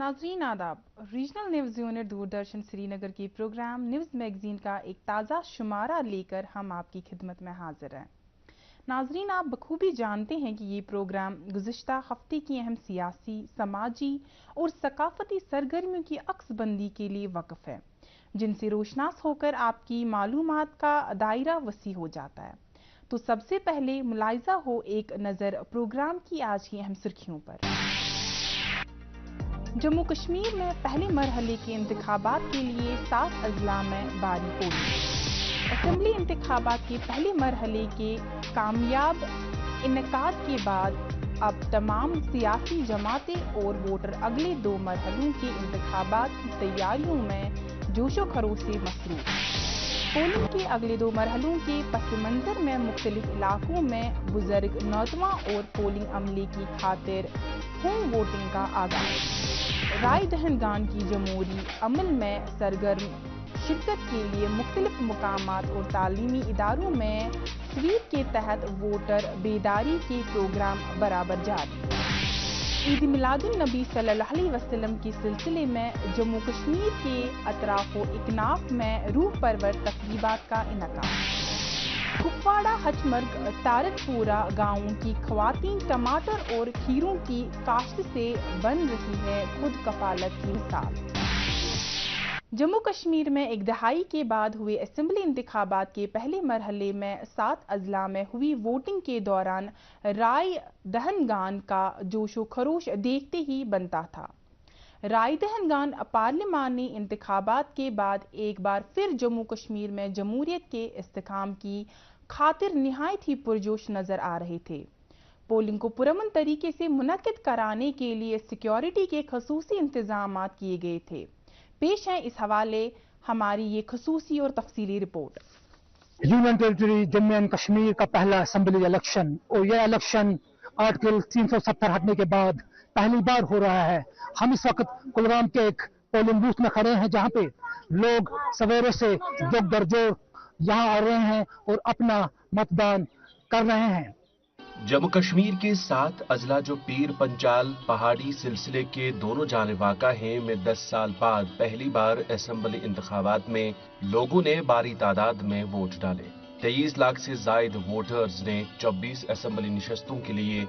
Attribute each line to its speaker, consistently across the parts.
Speaker 1: नाजरीन आदाब, regional news unit Doordarshan Srinagar के प्रोग्राम न्यूज़ मैगजीन का एक ताज़ा शुमारा लेकर हम आपकी खिदमत में हाजिर हैं। नाजरीन, आप बखूबी जानते हैं कि ये प्रोग्राम गुज़िश्ता हफ्ते की अहम सियासी, समाजी और सकाफती सरगर्मियों की अक्सबंदी के लिए वक्फ है, जिनसे रोशनास होकर आपकी मालूमात का दायरा वसी हो जाता है। तो सबसे पहले मुलाहिजा हो एक नज़र प्रोग्राम की आज की अहम सुर्खियों पर। जम्मू कश्मीर में पहले मरहले के इंतखाबात के लिए 7 अजला में बारी पोलिंग। असेंबली इंतखाबात के पहले मरहले के कामयाब इनेकाद के बाद अब तमाम सियासी जमातें और वोटर अगले 2 मरहलों के इंतखाबात की तैयारियों में जोशो खरोश से मसरूफ। पोलिंग के अगले 2 मरहलों के पस मंज़र में मुख्तलिफ इलाकों में बुजुर्ग नौजवान और पोलिंग अमले की खातिर होम वोटिंग का आगाज। राय दहनगान की जमहूरी अमल में सरगर्म शिरकत के लिए मुख्तलिफ मुकामात और तालीमी इदारों में स्वीप के तहत वोटर बेदारी के प्रोग्राम बराबर जारी। ईद मिलादुन नबी सल्लल्लाहु अलैहि वसल्लम के सिलसिले में जम्मू कश्मीर के अतराफो इकनाफ में रूह परवर तकरीबात का इनकाम। कुपवाड़ा हचमर्ग तारकपुरा गाँव की खवातीन टमाटर और खीरों की काश्त से बन रही है खुद कफालत की मिसाल। जम्मू कश्मीर में एक दहाई के बाद हुए असेंबली इंतखाबात के पहले मरहले में 7 अजला में हुई वोटिंग के दौरान राय दहनगान का जोशो खरोश देखते ही बनता था। राय दहनगान पार्लिमानी इंतखाबात के बाद एक बार फिर जम्मू कश्मीर में जमहूरियत के इस्तेकाम की खातिर निहायत ही पुरजोश नजर आ रहे थे। पोलिंग को पुरअमन तरीके से मुनक्किद कराने के लिए सिक्योरिटी के खसूसी इंतजाम किए गए थे। पेश है इस हवाले हमारी ये खसूसी और तफसीली report.
Speaker 2: Union territory Jammu and Kashmir का पहला असेंबली इलेक्शन और यह इलेक्शन आर्टिकल 370 हटने के बाद पहली बार हो रहा है। हम इस वक्त कुलगाम के एक पोलिंग बूथ में खड़े हैं, जहां पे लोग सवेरे से जोग दरजोर यहाँ आ रहे हैं और अपना मतदान कर रहे हैं।
Speaker 3: जम्मू कश्मीर के 7 अजला जो पीर पंचाल पहाड़ी सिलसिले के दोनों जानिब वाक़ा हैं में 10 साल बाद पहली बार असेंबली इंतखाबात में लोगों ने भारी तादाद में वोट डाले। 23 लाख से जायद वोटर्स ने 24 असेंबली निशस्तों के लिए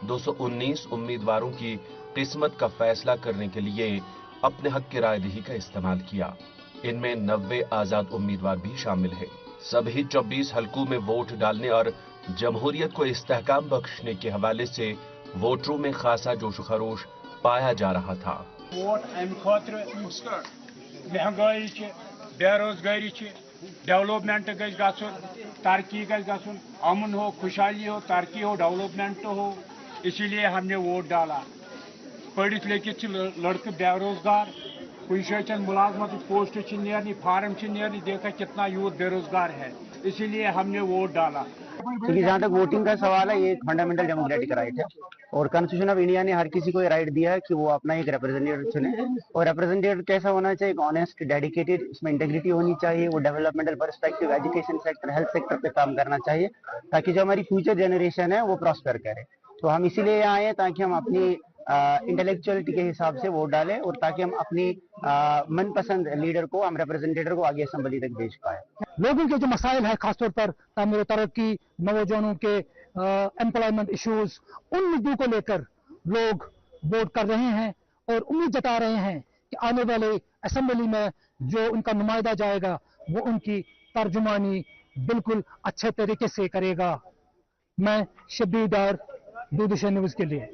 Speaker 3: 219 उम्मीदवारों की किस्मत का फैसला करने के लिए अपने हक की रायदही का इस्तेमाल किया। इनमें 90 आजाद उम्मीदवार भी शामिल हैं। सभी 24 हलकों में वोट डालने और जमहूरियत को इस्तेहकाम बख्शने के हवाले से वोटरों में खासा जोश खरोश पाया जा रहा था।
Speaker 4: वोट महंगाई बेरोजगारी डेवलपमेंट तरक्की अमन हो, खुशहाली हो, तरक्की हो, डेवलपमेंट हो, इसीलिए हमने वोट डाला। पढ़ित लिखित लड़के बेरोजगार, कुछ मुलाजमत पोस्ट फार्म देखा कितना यूथ बेरोजगार है, इसीलिए हमने वोट डाला।
Speaker 5: क्योंकि जहाँ तक वोटिंग का सवाल है, ये एक फंडामेंटल डेमोक्रेटिक राइट है और कॉन्स्टिट्यूशन ऑफ इंडिया ने हर किसी को ये राइट दिया है कि वो अपना एक रिप्रेजेंटेटिव चुने। और रिप्रेजेंटेटिव कैसा होना चाहिए? एक ऑनेस्ट, डेडिकेटेड, इसमें इंटेग्रिटी होनी चाहिए, वो developmental perspective, education sector, health sector पे काम करना चाहिए, ताकि जो हमारी फ्यूचर जनरेशन है वो प्रॉस्पर करे। तो हम इसीलिए यहाँ आए हैं ताकि हम अपनी इंटेलेक्चुअलिटी के हिसाब से वोट डालें और ताकि हम अपनी मनपसंद लीडर को, हम रिप्रेजेंटेटिव को आगे असेंबली तक भेज पाए।
Speaker 2: लोगों के जो मसाइल है, खासतौर पर तामीर तरक्की, नौजवानों के एम्प्लॉयमेंट इश्यूज, उन मुद्दों को लेकर लोग वोट कर रहे हैं और उम्मीद जता रहे हैं कि आने वाले असेंबली में जो उनका नुमाइंदा जाएगा वो उनकी तर्जुमानी बिल्कुल अच्छे तरीके से करेगा। मैं शब्बीर डार, दूरदर्शन न्यूज़ के लिए।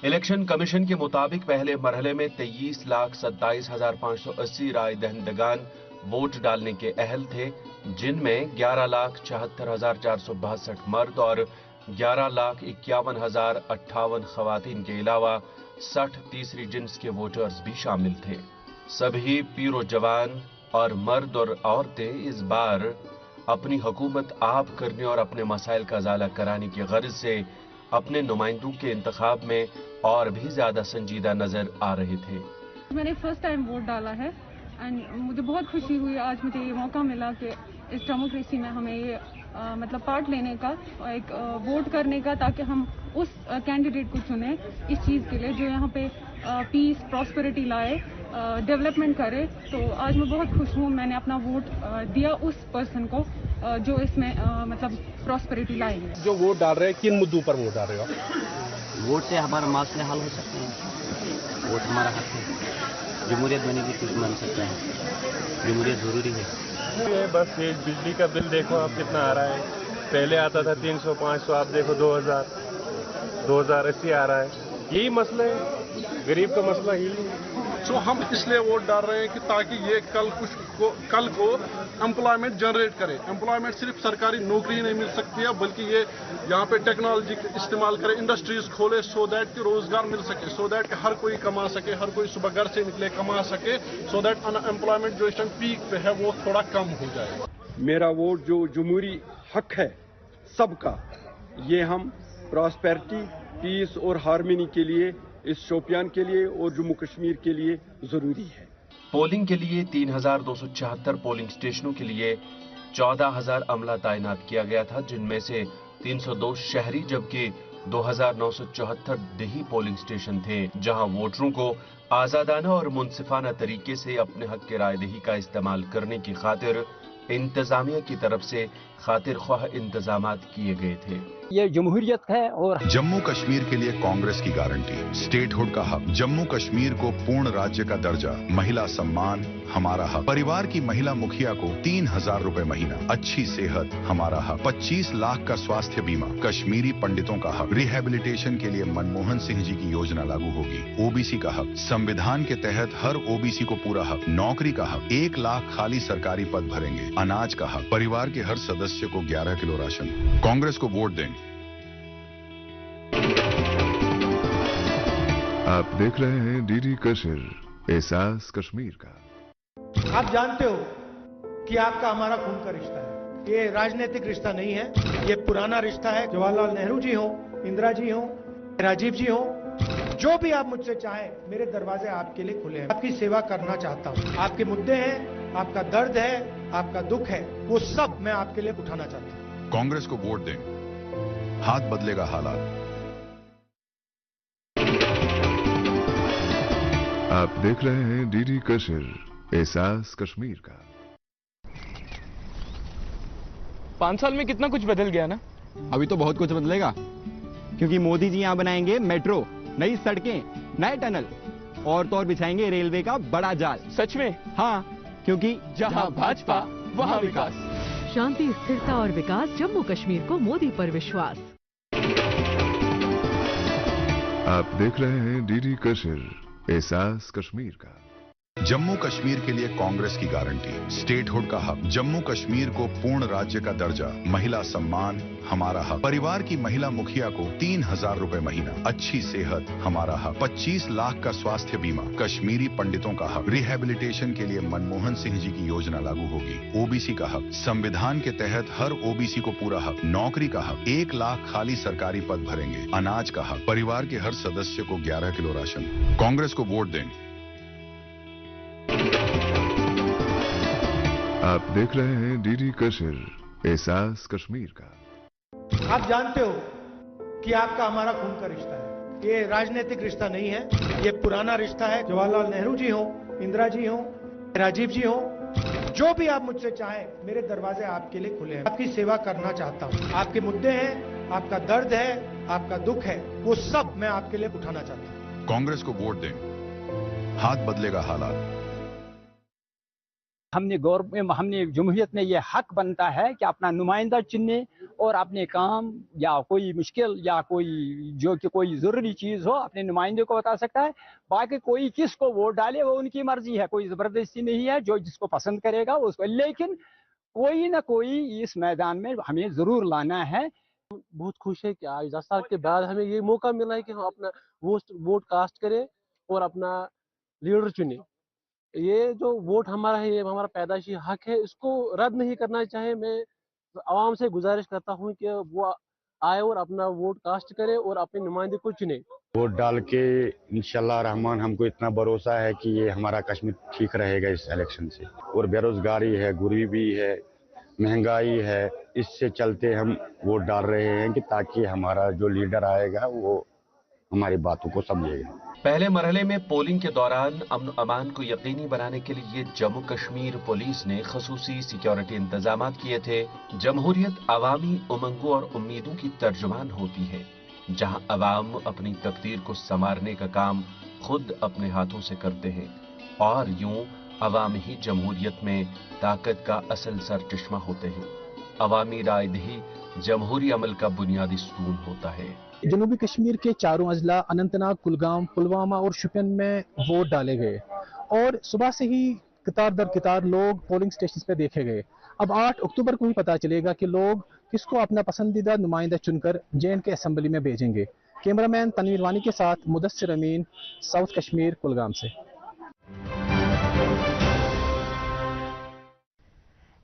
Speaker 3: इलेक्शन कमीशन के मुताबिक पहले मरहले में 23,27,580 राय दहंदगान वोट डालने के अहल थे, जिनमें 11,74,462 मर्द और 11,51,058 खवातीन के अलावा 60 तीसरी जिन्स के वोटर्स भी शामिल थे। सभी पीरो जवान और मर्द और औरतें इस बार अपनी हुकूमत आप करने और अपने मसाइल का ज़ाला कराने की गर्ज से अपने नुमाइंदों के इंतखाब में और भी ज्यादा संजीदा नजर आ रहे थे।
Speaker 6: मैंने फर्स्ट टाइम वोट डाला है एंड मुझे बहुत खुशी हुई आज मुझे ये मौका मिला कि इस डेमोक्रेसी में हमें ये मतलब पार्ट लेने का, एक वोट करने का, ताकि हम उस कैंडिडेट को चुने इस चीज़ के लिए जो यहाँ पे पीस प्रॉस्पेरिटी लाए, डेवलपमेंट करे। तो आज मैं बहुत खुश हूँ, मैंने अपना वोट दिया उस पर्सन को जो इसमें मतलब प्रॉस्पेरिटी लाएंगे।
Speaker 7: जो वोट डाल रहे हैं, किन मुद्दों पर वोट डाल रहे हो आप?
Speaker 5: वोट से हमारे मसले हल हो सकते हैं, वोट हमारा हक है, जमहूरियत बनेगी कुछ बन सकता है, जमहूरियत ज़रूरी है।
Speaker 7: ये बस ये बिजली का बिल देखो आप कितना आ रहा है, पहले आता था 300 500, आप देखो 2080 आ रहा है। यही मसला है, गरीब का मसला यही है।
Speaker 8: सो हम इसलिए वोट डाल रहे हैं कि ताकि ये कल को एम्प्लॉयमेंट जनरेट करे। एम्प्लॉयमेंट सिर्फ सरकारी नौकरी नहीं मिल सकती है, बल्कि ये यहाँ पे टेक्नोलॉजी इस्तेमाल करे, इंडस्ट्रीज खोले, सो दैट कि रोजगार मिल सके, सो दैट कि हर कोई कमा सके, हर कोई सुबह घर से निकले कमा सके, सो दैट अनएम्प्लॉयमेंट जो इस टाइम पीक पे है वो थोड़ा कम हो जाए।
Speaker 9: मेरा वोट जो जमहूरी हक है सबका, ये हम प्रॉस्पेरिटी, पीस और हार्मनी के लिए, इस शोपियान के लिए और जम्मू कश्मीर के लिए जरूरी है।
Speaker 3: पोलिंग के लिए 3,274 पोलिंग स्टेशनों के लिए 14,000 अमला तैनात किया गया था, जिनमें से 302 शहरी जबकि 2,974 देही पोलिंग स्टेशन थे, जहां वोटरों को आजादाना और मुनसिफाना तरीके से अपने हक के रायदही का इस्तेमाल करने की खातिर इंतजामिया की तरफ से खातिर ख्वाह इंतजामात किए गए थे।
Speaker 2: ये जमहूरियत है और
Speaker 10: जम्मू कश्मीर के लिए कांग्रेस की गारंटी, स्टेटहुड का हक, जम्मू कश्मीर को पूर्ण राज्य का दर्जा, महिला सम्मान हमारा हक, परिवार की महिला मुखिया को 3,000 रुपए महीना, अच्छी सेहत हमारा हक, 25 लाख का स्वास्थ्य बीमा, कश्मीरी पंडितों का हक, रिहेबिलिटेशन के लिए मनमोहन सिंह जी की योजना लागू होगी, ओबीसी का हक, संविधान के तहत हर ओबीसी को पूरा हक, नौकरी का हक, 1 लाख खाली सरकारी पद भरेंगे, अनाज का हक, परिवार के हर सदस्य को 11 किलो राशन। कांग्रेस को वोट दें।
Speaker 11: आप देख रहे हैं डीडी कश्मीर, एहसास कश्मीर का।
Speaker 2: आप जानते हो कि आपका हमारा खून का रिश्ता है, ये राजनीतिक रिश्ता नहीं है, ये पुराना रिश्ता है। जवाहरलाल नेहरू जी हो, इंदिरा जी हो, राजीव जी हो, जो भी आप मुझसे चाहें, मेरे दरवाजे आपके लिए खुले हैं। आपकी सेवा करना चाहता हूं। आपके मुद्दे हैं, आपका दर्द है, आपका दुख है, वो सब मैं आपके लिए उठाना चाहता हूं।
Speaker 10: कांग्रेस को वोट दें, हाथ बदलेगा हालात।
Speaker 11: आप देख रहे हैं डीडी कश्मीर, एहसास कश्मीर का।
Speaker 7: 5 साल में कितना कुछ बदल गया ना।
Speaker 12: अभी तो बहुत कुछ बदलेगा, क्योंकि मोदी जी यहां बनाएंगे मेट्रो, नई सड़कें, नए टनल और तो और बिछाएंगे रेलवे का बड़ा जाल।
Speaker 7: सच में?
Speaker 12: हाँ, क्योंकि
Speaker 7: जहां भाजपा वहां विकास।
Speaker 13: शांति, स्थिरता और विकास, जम्मू कश्मीर को मोदी पर विश्वास।
Speaker 11: आप देख रहे हैं डीडी कश्मीर, एहसास कश्मीर का।
Speaker 10: जम्मू कश्मीर के लिए कांग्रेस की गारंटी, स्टेटहुड का हक, जम्मू कश्मीर को पूर्ण राज्य का दर्जा, महिला सम्मान हमारा हक, परिवार की महिला मुखिया को 3,000 रुपए महीना, अच्छी सेहत हमारा हक, 25 लाख का स्वास्थ्य बीमा, कश्मीरी पंडितों का हक, रिहेबिलिटेशन के लिए मनमोहन सिंह जी की योजना लागू होगी, ओबीसी का हक, संविधान के तहत हर ओबीसी को पूरा हक, नौकरी का हक, 1 लाख खाली सरकारी पद भरेंगे, अनाज का हक, परिवार के हर सदस्य को 11 किलो राशन। कांग्रेस को वोट दें।
Speaker 11: आप देख रहे हैं डीडी कश्मीर, एहसास कश्मीर का।
Speaker 2: आप जानते हो कि आपका हमारा खून का रिश्ता है, ये राजनीतिक रिश्ता नहीं है, ये पुराना रिश्ता है। जवाहरलाल नेहरू जी हो, इंदिरा जी हो, राजीव जी हो, जो भी आप मुझसे चाहें, मेरे दरवाजे आपके लिए खुले हैं। आपकी सेवा करना चाहता हूं। आपके मुद्दे हैं, आपका दर्द है, आपका दुख है, वो सब मैं आपके लिए उठाना चाहता हूं।
Speaker 10: कांग्रेस को वोट दें, हाथ बदलेगा हालात।
Speaker 2: हमने जमहूरियत में ये हक बनता है कि अपना नुमाइंदा चुने और अपने काम या कोई मुश्किल या कोई जो कि कोई ज़रूरी चीज़ हो अपने नुमाइंदे को बता सकता है। बाकी कोई किसको वोट डाले वो उनकी मर्जी है, कोई ज़बरदस्ती नहीं है, जो जिसको पसंद करेगा उसको, लेकिन कोई ना कोई इस मैदान में हमें ज़रूर लाना है।
Speaker 7: बहुत खुश है कि आज 10 साल के बाद हमें ये मौका मिला है कि हम अपना वोट कास्ट करें और अपना लीडर चुने। ये जो वोट हमारा है, ये हमारा पैदाइशी हक है, इसको रद्द नहीं करना चाहिए। मैं आवाम से गुजारिश करता हूं कि वो आए और अपना वोट कास्ट करे और अपने नुमाइंदे को चुने।
Speaker 5: वोट डाल के इंशाल्लाह रहमान हमको इतना भरोसा है कि ये हमारा कश्मीर ठीक रहेगा इस इलेक्शन से। और बेरोजगारी है, गरीबी है,
Speaker 14: महंगाई है, इससे चलते हम वोट डाल रहे हैं कि ताकि हमारा जो लीडर आएगा वो हमारी बातों को समझेगा।
Speaker 3: पहले मरहले में पोलिंग के दौरान अमन अमान को यकीनी बनाने के लिए जम्मू कश्मीर पुलिस ने खसूसी सिक्योरिटी इंतजाम किए थे। जमहूरियत अवामी उमंगों और उम्मीदों की तर्जुमान होती है, जहां अवाम अपनी तकदीर को संवारने का काम खुद अपने हाथों से करते हैं और यूं अवाम ही जमहूरियत में ताकत का असल सरचश्मा होते हैं। अवामी रायदही जमहूरी अमल का बुनियादी सुतून होता है।
Speaker 15: जनूबी कश्मीर के चारों अजला अनंतनाग, कुलगाम, पुलवामा और शोपियान में वोट डाले गए और सुबह से ही कतार दर कतार लोग पोलिंग स्टेशन पे देखे गए। अब 8 अक्टूबर को ही पता चलेगा कि लोग किसको अपना पसंदीदा नुमाइंदा चुनकर J&K असेंबली में भेजेंगे। कैमरामैन तनवीर वानी के साथ मुदस्सिर अमीन, साउथ कश्मीर, कुलगाम से।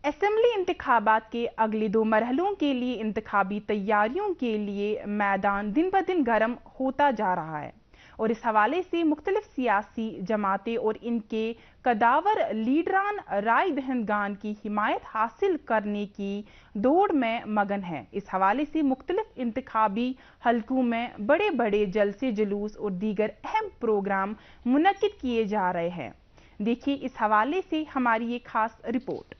Speaker 1: असेंबली इंतखाबात के अगले 2 मरहलों के लिए इंतखाबी तैयारियों के लिए मैदान दिन ब दिन गर्म होता जा रहा है और इस हवाले से मुख्तलिफ सियासी जमातें और इनके कदावर लीडरान राय दहंदगान की हिमायत हासिल करने की दौड़ में मगन हैं। इस हवाले से मुख्तलिफ इंतखाबी हलकों में बड़े बड़े जलसे, जुलूस और दीगर अहम प्रोग्राम मुनक्किद किए जा रहे हैं। देखिए इस हवाले से हमारी एक खास रिपोर्ट।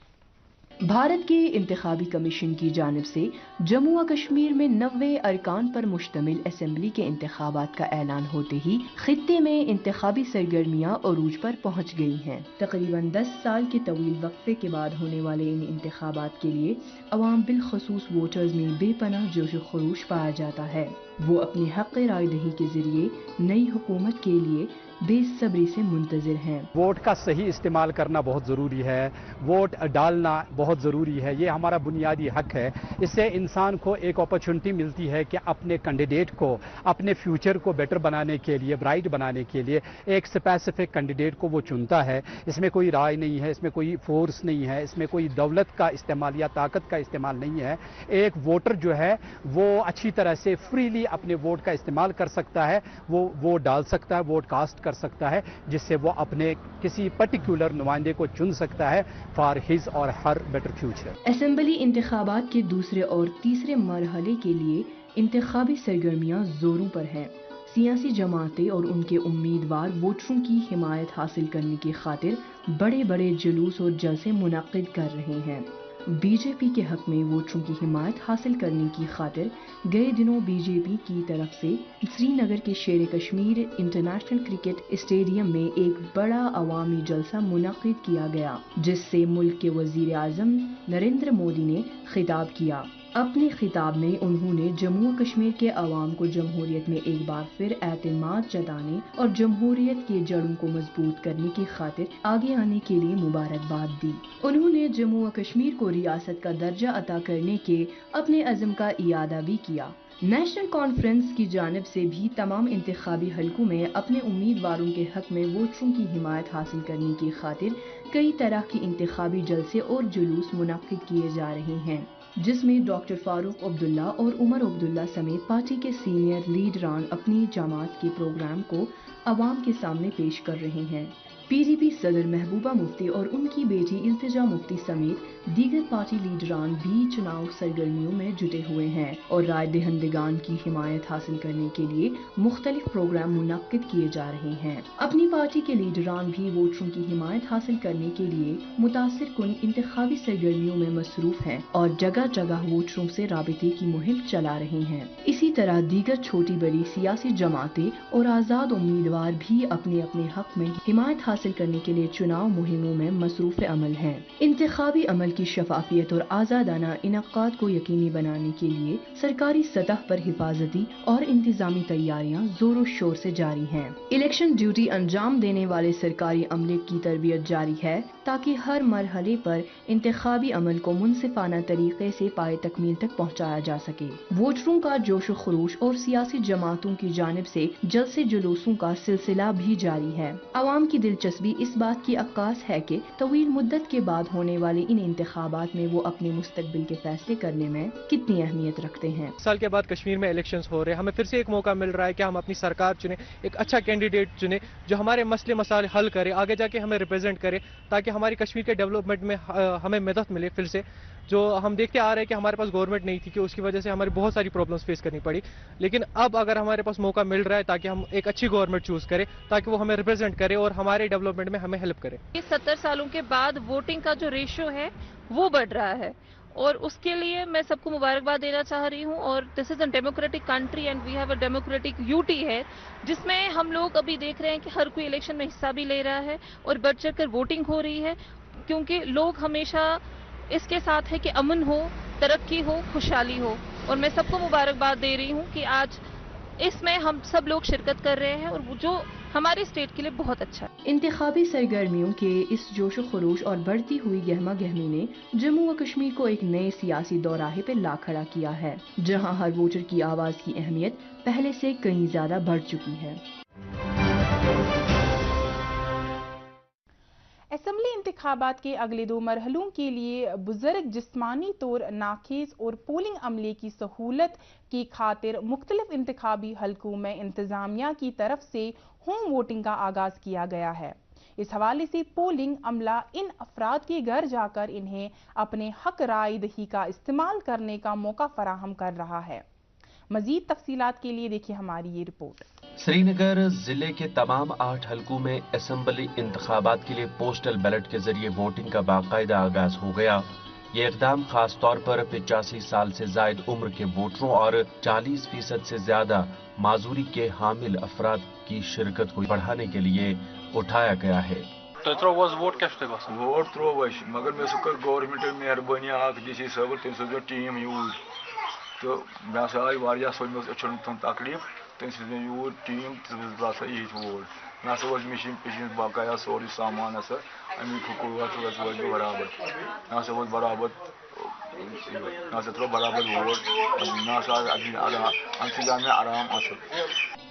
Speaker 16: भारत के इंतखाबी कमीशन की जानिब से जम्मू व कश्मीर में 90 अरकान पर मुश्तमिल असेंबली के इंतखाबात का ऐलान होते ही खित्ते में इंतखाबी सरगर्मियां अरूज पर पहुंच गई हैं। तकरीबन 10 साल के तवील वक्फे के बाद होने वाले इन इंतखाबात के लिए अवाम बिलखसूस वोटर्स में बेपनाह जोश व खरोश पाया जाता है। वो अपनी हक़ राय दही के जरिए नई हुकूमत के लिए बेसब्री से मुंतज़िर हैं।
Speaker 17: वोट का सही इस्तेमाल करना बहुत ज़रूरी है, वोट डालना बहुत ज़रूरी है, ये हमारा बुनियादी हक है। इससे इंसान को एक अपॉर्चुनिटी मिलती है कि अपने कैंडिडेट को, अपने फ्यूचर को बेटर बनाने के लिए, ब्राइट बनाने के लिए एक स्पेसिफिक कैंडिडेट को वो चुनता है। इसमें कोई राय नहीं है, इसमें कोई फोर्स नहीं है, इसमें कोई दौलत का इस्तेमाल या ताकत का इस्तेमाल नहीं है। एक वोटर जो है वो अच्छी तरह से फ्रीली अपने वोट का इस्तेमाल कर सकता है, वो वोट डाल सकता है, वोट कास्ट कर सकता है, जिससे वो अपने किसी पर्टिकुलर नुमाइंदे को चुन सकता है फॉर हिज और हर बेटर फ्यूचर।
Speaker 16: असेंबली इंतखाबात के दूसरे और तीसरे मरहले के लिए इंतखाबी सरगर्मियां जोरों पर हैं। सियासी जमातें और उनके उम्मीदवार वोटरों की हिमायत हासिल करने की खातिर बड़े बड़े जुलूस और जलसे मुनक्किद कर रहे हैं। बीजेपी के हक में वोटरों की हिमायत हासिल करने की खातिर गए दिनों बीजेपी की तरफ से श्रीनगर के शेर कश्मीर इंटरनेशनल क्रिकेट स्टेडियम में एक बड़ा अवामी जलसा मुनक्किद किया गया, जिससे मुल्क के वजीर आजम नरेंद्र मोदी ने खिताब किया। अपने खिताब में उन्होंने जम्मू कश्मीर के अवाम को जमहूरियत में एक बार फिर एतमाद जताने और जमहूरियत की जड़ों को मजबूत करने की खातिर आगे आने के लिए मुबारकबाद दी। उन्होंने जम्मू व कश्मीर को रियासत का दर्जा अता करने के अपने अज़्म का इयादा भी किया। नेशनल कॉन्फ्रेंस की जानिब से भी तमाम इंतखाबी हलकों में अपने उम्मीदवारों के हक में वोटरों की हिमायत हासिल करने की खातिर कई तरह की इंतखाबी जलसे और जुलूस मुनक्किद किए जा रहे हैं, जिसमें डॉक्टर फारूक अब्दुल्ला और उमर अब्दुल्ला समेत पार्टी के सीनियर लीडरान अपनी जमात के प्रोग्राम को अवाम के सामने पेश कर रहे हैं। PDP सदर महबूबा मुफ्ती और उनकी बेटी इल्तिजा मुफ्ती समेत दीगर पार्टी लीडरान भी चुनाव सरगर्मियों में जुटे हुए हैं और राय दहंदगान की हिमायत हासिल करने के लिए मुख्तलिफ प्रोग्राम मुनक्किद किए जा रहे हैं। अपनी पार्टी के लीडरान भी वोटरों की हिमायत हासिल करने के लिए मुतासिर कुन इंतखाबी सरगर्मियों में मसरूफ हैं और जगह जगह वोटरों से राबिते की मुहिम चला रहे हैं। इसी तरह दीगर छोटी बड़ी सियासी जमातें और आज़ाद उम्मीदवार भी अपने अपने हक में हिमायत हासिल करने के लिए चुनाव मुहिमों में मसरूफ अमल हैं। इंतखाबी अमल की शफाफियत और आज़ादाना इनकाद को यकीनी बनाने के लिए सरकारी सतह पर हिफाजती और इंतजामी तैयारियां जोरों शोर से जारी हैं। इलेक्शन ड्यूटी अंजाम देने वाले सरकारी अमले की तरबियत जारी है ताकि हर मरहले पर इंतखाबी अमल को मुनसिफाना तरीके से पाए तकमील तक पहुँचाया जा सके। वोटरों का जोश खरोश और सियासी जमातों की जानिब से जलसे जुलूसों का सिलसिला भी जारी है। आवाम की दिलचस्पी इस बात की अक्कास है कि तवील मुद्दत के बाद होने वाले इन इंतखाबात में वो अपने मुस्तकबिल के फैसले करने में कितनी अहमियत रखते हैं।
Speaker 18: साल के बाद कश्मीर में इलेक्शंस हो रहे हैं, हमें फिर से एक मौका मिल रहा है कि हम अपनी सरकार चुने, एक अच्छा कैंडिडेट चुने जो हमारे मसले मसाले हल करे, आगे जाके हमें रिप्रेजेंट करे ताकि हमारी कश्मीर के डेवलपमेंट में हमें मदद मिले फिर से। जो हम देखते आ रहे हैं कि हमारे पास गवर्नमेंट नहीं थी, कि उसकी वजह से हमारी बहुत सारी प्रॉब्लम्स फेस करनी पड़ी। लेकिन अब अगर हमारे पास मौका मिल रहा है ताकि हम एक अच्छी गवर्नमेंट चूज करें, ताकि वो हमें रिप्रेजेंट करे और हमारे डेवलपमेंट में हमें हेल्प करे।
Speaker 19: 70 सालों के बाद वोटिंग का जो रेशियो है वो बढ़ रहा है, और उसके लिए मैं सबको मुबारकबाद देना चाह रही हूँ। और this is a democratic country and we have a democratic duty है, जिसमें हम लोग अभी देख रहे हैं कि हर कोई इलेक्शन में हिस्सा भी ले रहा है और बढ़ चढ़ कर वोटिंग हो रही है, क्योंकि लोग हमेशा इसके साथ है कि अमन हो, तरक्की हो, खुशहाली हो। और मैं सबको मुबारकबाद दे रही हूँ कि आज इसमें हम सब लोग शिरकत कर रहे हैं, और जो हमारे स्टेट के लिए बहुत अच्छा है।
Speaker 16: इंतखाबी सरगर्मियों के इस जोशो खरोश और बढ़ती हुई गहमा गहमी ने जम्मू व कश्मीर को एक नए सियासी दौराहे पर ला खड़ा किया है, जहां हर वोटर की आवाज की अहमियत पहले से कहीं ज्यादा बढ़ चुकी है।
Speaker 1: असम्बली इंतखाबात के अगले 2 मरहलों के लिए बुजुर्ग जिस्मानी तौर नाखिस और पोलिंग अमले की सहूलत की खातिर मुख्तलिफ इंतखाबी हलकों में इंतजामिया की तरफ से होम वोटिंग का आगाज किया गया है। इस हवाले से पोलिंग अमला इन अफराद के घर जाकर इन्हें अपने हक राय दही का इस्तेमाल करने का मौका फराहम कर रहा है। मजीद तफसीलात के लिए देखिए हमारी ये रिपोर्ट।
Speaker 3: श्रीनगर जिले के तमाम 8 हलकों में असम्बली इंतखाबात के लिए पोस्टल बैलेट के जरिए वोटिंग का बाकायदा आगाज हो गया। ये इकदाम खास तौर पर 85 साल से जायद उम्र के वोटरों और 40% से ज्यादा माजूरी के हामिल अफराद की शिरकत को बढ़ाने के लिए उठाया गया है।
Speaker 20: वोट त्रो मगर मे कर गवर्नमेंट मेहरबानी डीसी साहब तम टीम यूज तो मे आई तकलीफ तम यूज टीम बसा यही वोट मे मशीन पशीन बाकाया सोरी सामान अमिक हुकूमत बराबर मे बराबर बराबर वोट आराम असल।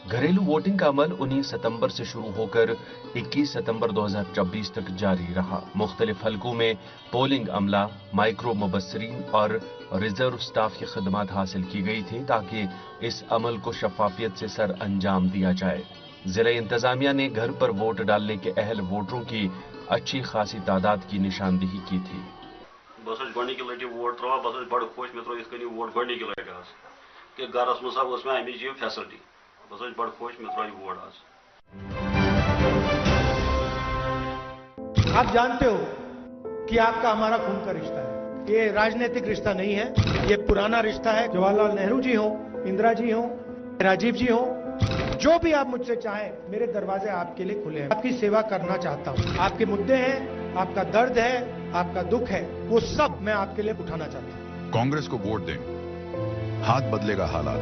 Speaker 3: घरेलू वोटिंग का अमल 19 सितंबर से शुरू होकर 21 सितंबर 2024 तक जारी रहा। मुख्तलिफ हलकों में पोलिंग अमला, माइक्रो मुबस्सरीन और रिजर्व स्टाफ की खदमात हासिल की गई थी ताकि इस अमल को शफाफियत से सर अंजाम दिया जाए। जिला इंतजामिया ने घर पर वोट डालने के अहल वोटरों की अच्छी खासी तादाद की निशानदेही की थी।
Speaker 21: बस गोडनिक लटि वोट त्रा बस बड़ खुश मे त्रो इस वोट गोडनिक लटि कि गरस मज मे अमिच फैसिलिटी बस बड़ खुश मे त्रो वोट आज।
Speaker 22: आप जानते हो कि आपका हमारा खून का रिश्ता है, ये राजनीतिक रिश्ता नहीं है, ये पुराना रिश्ता है। जवाहरलाल नेहरू जी हो, इंदिरा जी हो, राजीव जी हो, जो भी आप मुझसे चाहें, मेरे दरवाजे आपके लिए खुले हैं। आपकी सेवा करना चाहता हूं। आपके मुद्दे हैं, आपका दर्द है, आपका दुख है, वो सब मैं आपके लिए उठाना चाहता हूं।
Speaker 10: कांग्रेस को वोट दें, हाथ बदलेगा हालात।